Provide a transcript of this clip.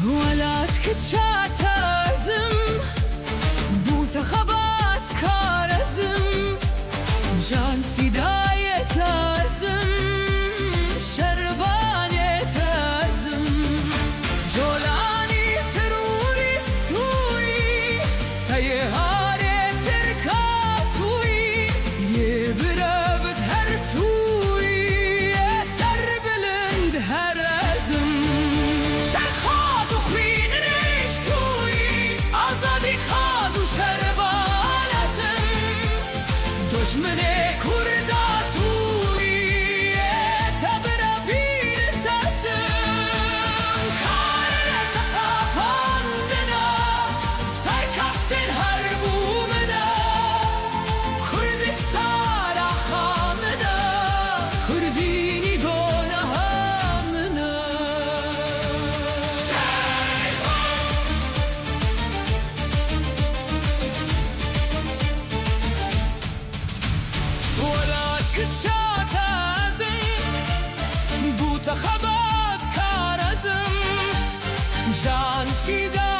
ولات كتشاتازم بوتا خبات كارزم جان فداية تازم شربانة تازم جولاني ترورستوي سيهاري تركاتوي يبربت هرتوي يسر بلند هرزم شرخاز وخوين رشتوي آزادي خاز وشربانزم دشمني خبات كارزم جان فدا